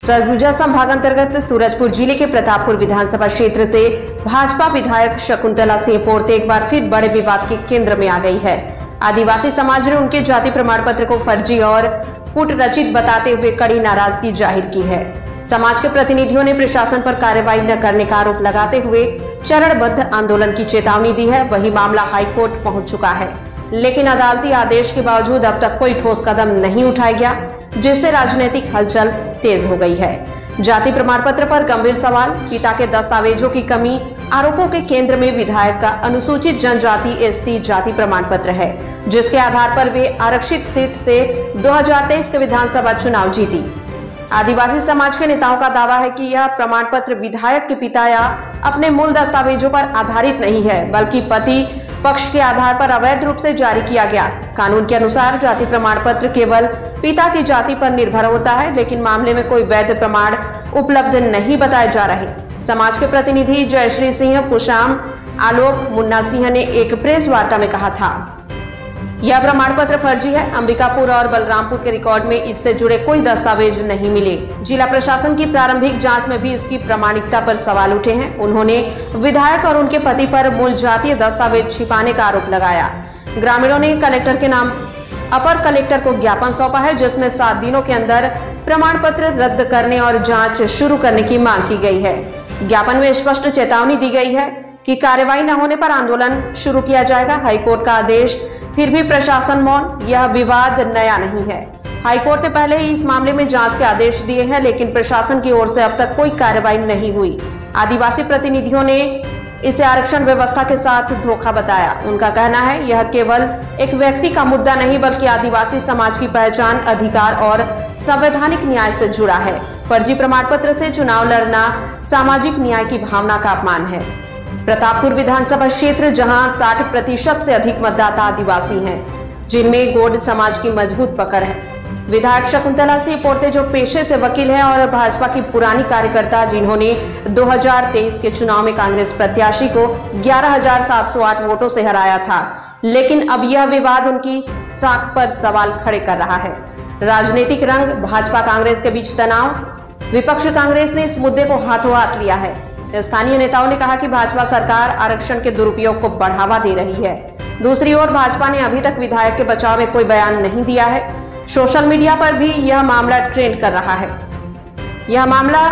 सरगुजा संभाग अंतर्गत सूरजपुर जिले के प्रतापपुर विधानसभा क्षेत्र से भाजपा विधायक शकुंतला सिंह पोर्ते एक बार फिर बड़े विवाद के केंद्र में आ गई है। आदिवासी समाज ने उनके जाति प्रमाण पत्र को फर्जी और कूटरचित बताते हुए कड़ी नाराजगी जाहिर की है। समाज के प्रतिनिधियों ने प्रशासन पर कार्रवाई न करने का आरोप लगाते हुए चरणबद्ध आंदोलन की चेतावनी दी है। वही मामला हाईकोर्ट पहुंच चुका है, लेकिन अदालती आदेश के बावजूद अब तक कोई ठोस कदम नहीं उठाया गया, जिससे राजनीतिक हलचल तेज हो गई है। जाति प्रमाण पत्र पर गंभीर सवाल, पिता के दस्तावेजों की कमी, आरोपों के केंद्र में विधायक का अनुसूचित जनजाति एसटी जाति प्रमाण पत्र है, जिसके आधार पर वे आरक्षित सीट से 2023 के विधानसभा चुनाव जीती। आदिवासी समाज के नेताओं का दावा है कि यह प्रमाण पत्र विधायक के पिता या अपने मूल दस्तावेजों पर आधारित नहीं है, बल्कि पति पक्ष के आधार पर अवैध रूप से जारी किया गया। कानून के अनुसार जाति प्रमाण पत्र केवल पिता की जाति पर निर्भर होता है, लेकिन मामले में कोई वैध प्रमाण उपलब्ध नहीं बताए जा रहे। समाज के प्रतिनिधि जयश्री सिंह पुशाम आलोक मुन्ना सिंह ने एक प्रेस वार्ता में कहा था, यह प्रमाण पत्र फर्जी है। अंबिकापुर और बलरामपुर के रिकॉर्ड में इससे जुड़े कोई दस्तावेज नहीं मिले। जिला प्रशासन की प्रारंभिक जांच में भी इसकी प्रामाणिकता पर सवाल उठे हैं। उन्होंने विधायक और उनके पति पर मूल जातीय दस्तावेज छिपाने का आरोप लगाया। ग्रामीणों ने कलेक्टर के नाम अपर कलेक्टर को ज्ञापन सौंपा है, जिसमें 7 दिनों के अंदर प्रमाण पत्र रद्द करने और जाँच शुरू करने की मांग की गई है। ज्ञापन में स्पष्ट चेतावनी दी गई है कि कार्रवाई न होने पर आंदोलन शुरू किया जाएगा। हाईकोर्ट का आदेश, फिर भी प्रशासन मौन। यह विवाद नया नहीं है। हाईकोर्ट ने पहले ही इस मामले में जांच के आदेश दिए हैं, लेकिन प्रशासन की ओर से अब तक कोई कार्रवाई नहीं हुई। आदिवासी प्रतिनिधियों ने इसे आरक्षण व्यवस्था के साथ धोखा बताया। उनका कहना है यह केवल एक व्यक्ति का मुद्दा नहीं, बल्कि आदिवासी समाज की पहचान, अधिकार और संवैधानिक न्याय से जुड़ा है। फर्जी प्रमाण पत्र से चुनाव लड़ना सामाजिक न्याय की भावना का अपमान है। प्रतापपुर विधानसभा क्षेत्र, जहां 60% से अधिक मतदाता आदिवासी हैं, जिनमें गौड़ समाज की मजबूत पकड़ है। विधायक शकुंतला सिंह पोर्ते, जो पेशे से वकील हैं और भाजपा की पुरानी कार्यकर्ता, जिन्होंने 2023 के चुनाव में कांग्रेस प्रत्याशी को 11,708 वोटों से हराया था, लेकिन अब यह विवाद उनकी साख पर सवाल खड़े कर रहा है। राजनीतिक रंग, भाजपा कांग्रेस के बीच तनाव, विपक्ष कांग्रेस ने इस मुद्दे को हाथों हाथ लिया है। स्थानीय नेताओं ने कहा कि भाजपा सरकार आरक्षण के दुरुपयोग को बढ़ावा दे रही है। दूसरी ओर भाजपा ने अभी तक विधायक के बचाव में कोई बयान नहीं दिया है। सोशल मीडिया पर भी यह मामला ट्रेंड कर रहा है। यह मामला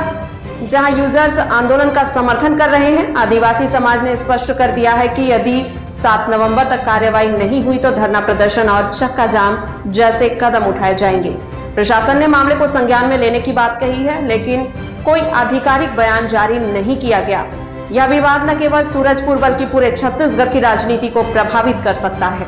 जहां यूजर्स आंदोलन का समर्थन कर रहे हैं, आदिवासी समाज ने स्पष्ट कर दिया है कि यदि 7 नवंबर तक कार्रवाई नहीं हुई तो धरना प्रदर्शन और चक्का जाम जैसे कदम उठाए जाएंगे। प्रशासन ने मामले को संज्ञान में लेने की बात कही है, लेकिन कोई आधिकारिक बयान जारी नहीं किया गया। यह विवाद न केवल सूरजपुर बल्कि पूरे छत्तीसगढ़ की राजनीति को प्रभावित कर सकता है।